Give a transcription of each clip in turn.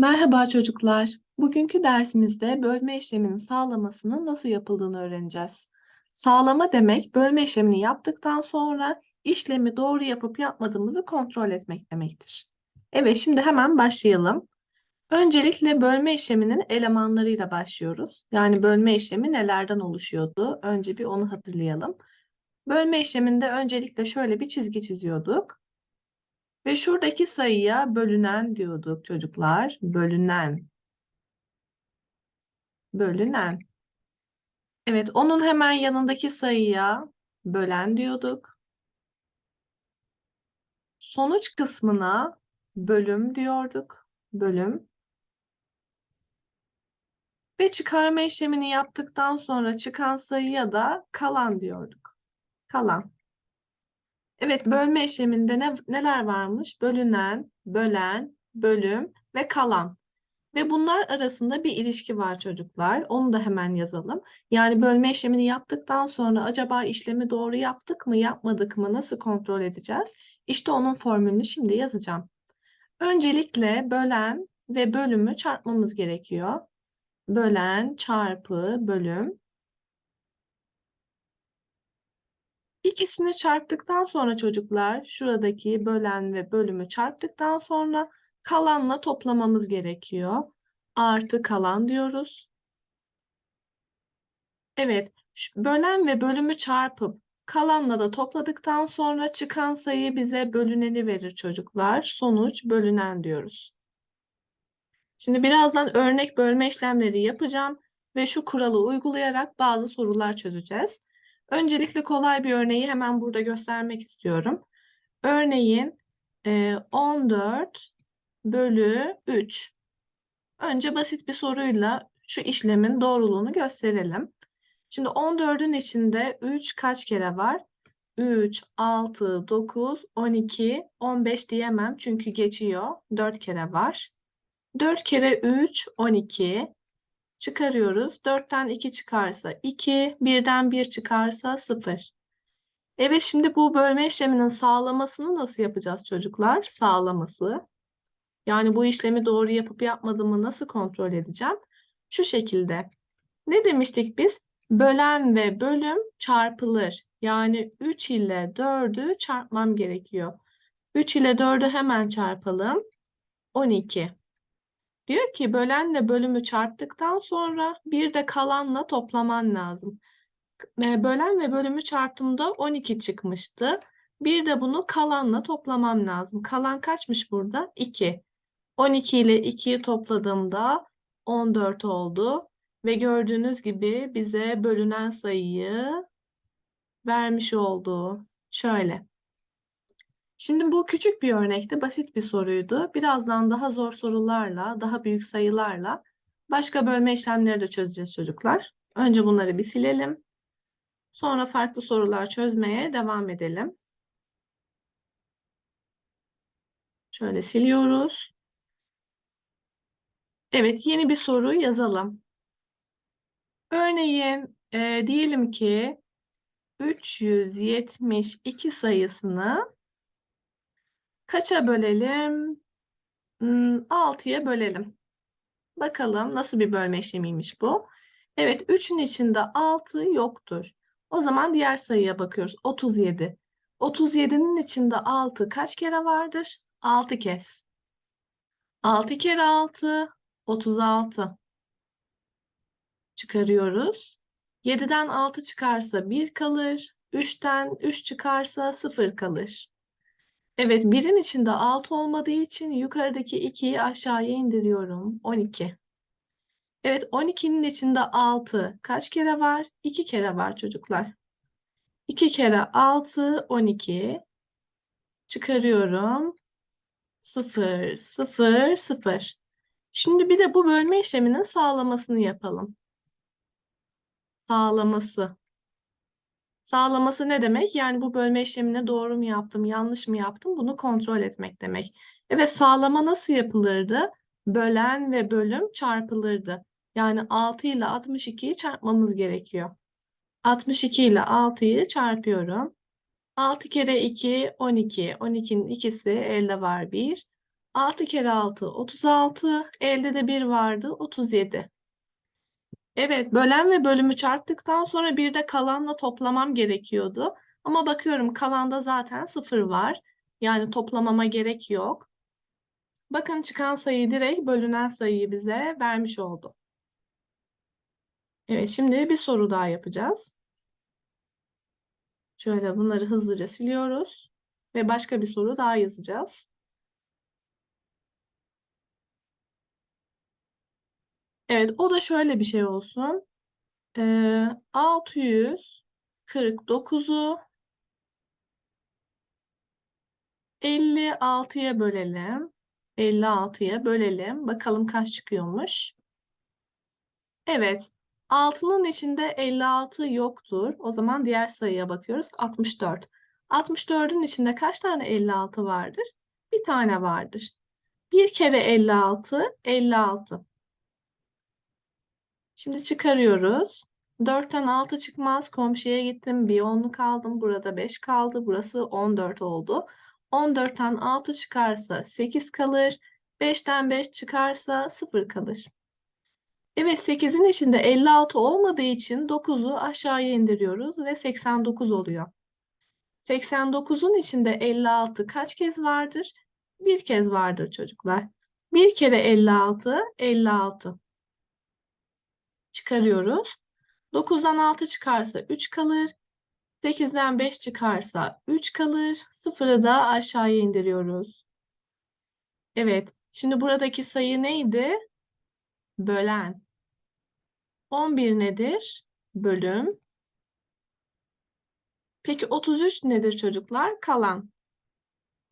Merhaba çocuklar. Bugünkü dersimizde bölme işleminin sağlamasının nasıl yapıldığını öğreneceğiz. Sağlama demek, bölme işlemini yaptıktan sonra işlemi doğru yapıp yapmadığımızı kontrol etmek demektir. Evet, şimdi hemen başlayalım. Öncelikle bölme işleminin elemanlarıyla başlıyoruz. Yani bölme işlemi nelerden oluşuyordu? Önce bir onu hatırlayalım. Bölme işleminde öncelikle şöyle bir çizgi çiziyorduk. Ve şuradaki sayıya bölünen diyorduk çocuklar. Bölünen. Evet, onun hemen yanındaki sayıya bölen diyorduk. Sonuç kısmına bölüm diyorduk. Bölüm. Ve çıkarma işlemini yaptıktan sonra çıkan sayıya da kalan diyorduk. Kalan. Evet, bölme işleminde neler varmış? Bölünen, bölen, bölüm ve kalan. Ve bunlar arasında bir ilişki var çocuklar. Onu da hemen yazalım. Yani bölme işlemini yaptıktan sonra acaba işlemi doğru yaptık mı, yapmadık mı, nasıl kontrol edeceğiz? İşte onun formülünü şimdi yazacağım. Öncelikle bölen ve bölümü çarpmamız gerekiyor. Bölen çarpı bölüm. İkisini çarptıktan sonra çocuklar, şuradaki bölen ve bölümü çarptıktan sonra kalanla toplamamız gerekiyor. Artı kalan diyoruz. Evet, bölen ve bölümü çarpıp kalanla da topladıktan sonra çıkan sayı bize bölüneni verir çocuklar. Sonuç bölünen diyoruz. Şimdi birazdan örnek bölme işlemleri yapacağım ve şu kuralı uygulayarak bazı sorular çözeceğiz. Öncelikle kolay bir örneği hemen burada göstermek istiyorum. Örneğin 14 bölü 3. Önce basit bir soruyla şu işlemin doğruluğunu gösterelim. Şimdi 14'ün içinde 3 kaç kere var? 3, 6, 9, 12, 15 diyemem çünkü geçiyor. 4 kere var. 4 kere 3, 12. Çıkarıyoruz. 4'ten 2 çıkarsa 2, 1'den 1 çıkarsa 0. Evet, şimdi bu bölme işleminin sağlamasını nasıl yapacağız çocuklar? Sağlaması. Yani bu işlemi doğru yapıp yapmadığımı nasıl kontrol edeceğim? Şu şekilde. Ne demiştik biz? Bölen ve bölüm çarpılır. Yani 3 ile 4'ü çarpmam gerekiyor. 3 ile 4'ü hemen çarpalım. 12. Diyor ki bölenle bölümü çarptıktan sonra bir de kalanla toplaman lazım. Bölen ve bölümü çarptığımda 12 çıkmıştı. Bir de bunu kalanla toplamam lazım. Kalan kaçmış burada? 2. 12 ile 2'yi topladığımda 14 oldu. Ve gördüğünüz gibi bize bölünen sayıyı vermiş oldu. Şöyle. Şimdi bu küçük bir örnekti, basit bir soruydu. Birazdan daha zor sorularla, daha büyük sayılarla başka bölme işlemleri de çözeceğiz çocuklar. Önce bunları bir silelim. Sonra farklı sorular çözmeye devam edelim. Şöyle siliyoruz. Evet, yeni bir soru yazalım. Örneğin diyelim ki 372 sayısını kaça bölelim? 6'ya bölelim. Bakalım nasıl bir bölme işlemiymiş bu. Evet, 3'ün içinde 6 yoktur. O zaman diğer sayıya bakıyoruz. 37. 37'nin içinde 6 kaç kere vardır? 6 kez. 6 kere 6, 36. Çıkarıyoruz. 7'den 6 çıkarsa 1 kalır. 3'ten 3 çıkarsa 0 kalır. Evet, 1'in içinde 6 olmadığı için yukarıdaki 2'yi aşağıya indiriyorum. 12. Evet, 12'nin içinde 6 kaç kere var? 2 kere var çocuklar. 2 kere 6, 12. Çıkarıyorum. 0, 0, 0. Şimdi bir de bu bölme işleminin sağlamasını yapalım. Sağlaması. Sağlaması ne demek? Yani bu bölme işlemini doğru mu yaptım, yanlış mı yaptım? Bunu kontrol etmek demek. Evet, sağlama nasıl yapılırdı? Bölen ve bölüm çarpılırdı. Yani 6 ile 62'yi çarpmamız gerekiyor. 62 ile 6'yı çarpıyorum. 6 kere 2, 12. 12'nin ikisi elde var 1. 6 kere 6 36. Elde de 1 vardı 37. Evet, bölen ve bölümü çarptıktan sonra bir de kalanla toplamam gerekiyordu. Ama bakıyorum kalanda zaten 0 var. Yani toplamama gerek yok. Bakın çıkan sayı direkt bölünen sayıyı bize vermiş oldu. Evet, şimdi bir soru daha yapacağız. Şöyle bunları hızlıca siliyoruz. Ve başka bir soru daha yazacağız. Evet, o da şöyle bir şey olsun. 649'u 56'ya bölelim. 56'ya bölelim. Bakalım kaç çıkıyormuş. Evet. 6'nın içinde 56 yoktur. O zaman diğer sayıya bakıyoruz. 64. 64'ün içinde kaç tane 56 vardır? Bir tane vardır. Bir kere 56, 56. Şimdi çıkarıyoruz. 4'ten 6 çıkmaz. Komşuya gittim. Bir onluk aldım. Burada 5 kaldı. Burası 14 oldu. 14'ten 6 çıkarsa 8 kalır. 5'ten 5 çıkarsa 0 kalır. Evet, 8'in içinde 56 olmadığı için 9'u aşağıya indiriyoruz ve 89 oluyor. 89'un içinde 56 kaç kez vardır? Bir kez vardır çocuklar. Bir kere 56, 56. Çıkarıyoruz. 9'dan 6 çıkarsa 3 kalır. 8'den 5 çıkarsa 3 kalır. 0'ı da aşağıya indiriyoruz. Evet. Şimdi buradaki sayı neydi? Bölen. 11 nedir? Bölüm. Peki 33 nedir çocuklar? Kalan.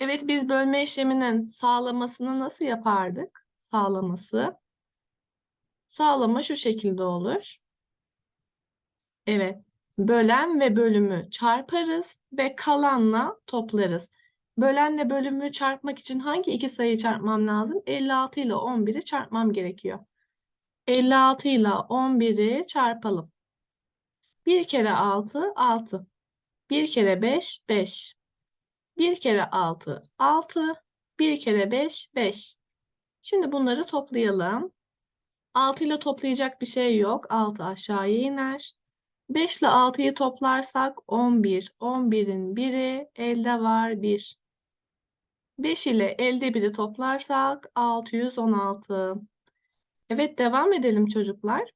Evet, biz bölme işleminin sağlamasını nasıl yapardık? Sağlaması. Sağlama şu şekilde olur. Evet. Bölen ve bölümü çarparız ve kalanla toplarız. Bölenle bölümü çarpmak için hangi iki sayıyı çarpmam lazım? 56 ile 11'i çarpmam gerekiyor. 56 ile 11'i çarpalım. 1 kere 6, 6. 1 kere 5, 5. 1 kere 6, 6. 1 kere 5, 5. Şimdi bunları toplayalım. 6 ile toplayacak bir şey yok. 6 aşağıya iner. 5 ile 6'yı toplarsak 11. 11'in biri elde var 1. 5 ile elde biri toplarsak 616. Evet, devam edelim çocuklar.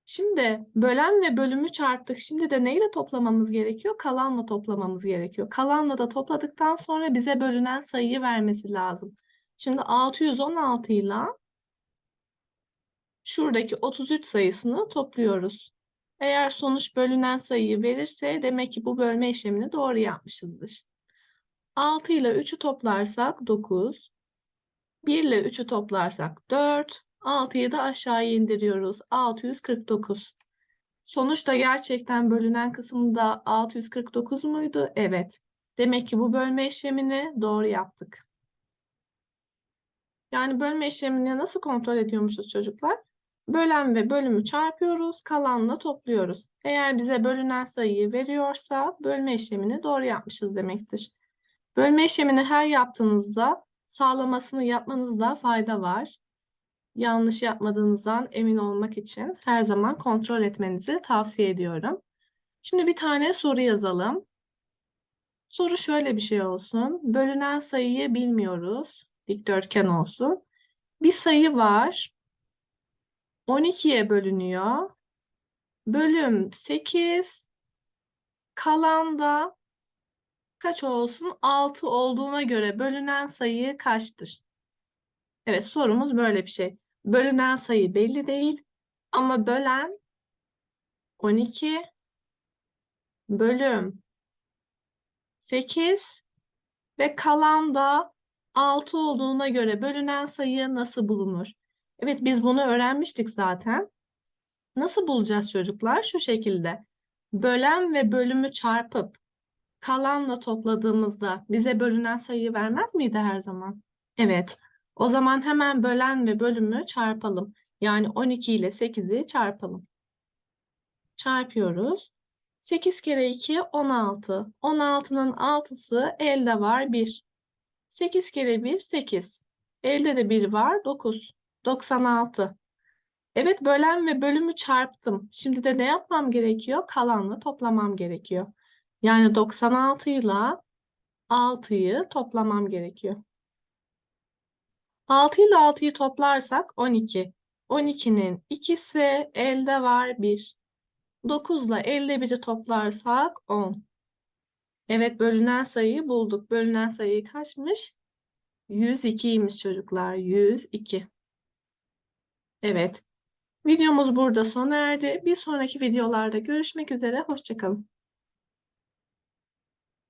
Şimdi bölen ve bölümü çarptık. Şimdi de neyle toplamamız gerekiyor? Kalanla toplamamız gerekiyor. Kalanla da topladıktan sonra bize bölünen sayıyı vermesi lazım. Şimdi 616 ile şuradaki 33 sayısını topluyoruz. Eğer sonuç bölünen sayıyı verirse demek ki bu bölme işlemini doğru yapmışızdır. 6 ile 3'ü toplarsak 9. 1 ile 3'ü toplarsak 4. 6'yı da aşağıya indiriyoruz. 649. Sonuçta gerçekten bölünen kısımda 649 muydu? Evet. Demek ki bu bölme işlemini doğru yaptık. Yani bölme işlemini nasıl kontrol ediyormuşuz çocuklar? Bölen ve bölümü çarpıyoruz, kalanla topluyoruz. Eğer bize bölünen sayıyı veriyorsa bölme işlemini doğru yapmışız demektir. Bölme işlemini her yaptığınızda sağlamasını yapmanızda fayda var. Yanlış yapmadığınızdan emin olmak için her zaman kontrol etmenizi tavsiye ediyorum. Şimdi bir tane soru yazalım. Soru şöyle bir şey olsun. Bölünen sayıyı bilmiyoruz. Dikdörtgen olsun. Bir sayı var. 12'ye bölünüyor. Bölüm 8. Kalan da kaç olsun? 6 olduğuna göre bölünen sayı kaçtır? Evet, sorumuz böyle bir şey. Bölünen sayı belli değil ama bölen 12 bölüm 8 ve kalan da 6 olduğuna göre bölünen sayı nasıl bulunur? Evet, biz bunu öğrenmiştik zaten. Nasıl bulacağız çocuklar? Şu şekilde. Bölen ve bölümü çarpıp kalanla topladığımızda bize bölünen sayıyı vermez miydi her zaman? Evet. O zaman hemen bölen ve bölümü çarpalım. Yani 12 ile 8'i çarpalım. Çarpıyoruz. 8 kere 2 16. 16'nın 6'sı elde var 1. 8 kere 1 8. Elde de 1 var 9. 96. Evet, bölen ve bölümü çarptım. Şimdi de ne yapmam gerekiyor? Kalanla toplamam gerekiyor. Yani 96 ile 6'yı toplamam gerekiyor. 6 ile 6'yı toplarsak 12. 12'nin ikisi elde var 1. 9 ile elde 1'i toplarsak 10. Evet, bölünen sayıyı bulduk. Bölünen sayı kaçmış? 102'ymiş çocuklar. 102. Evet. Videomuz burada sona erdi. Bir sonraki videolarda görüşmek üzere. Hoşça kalın.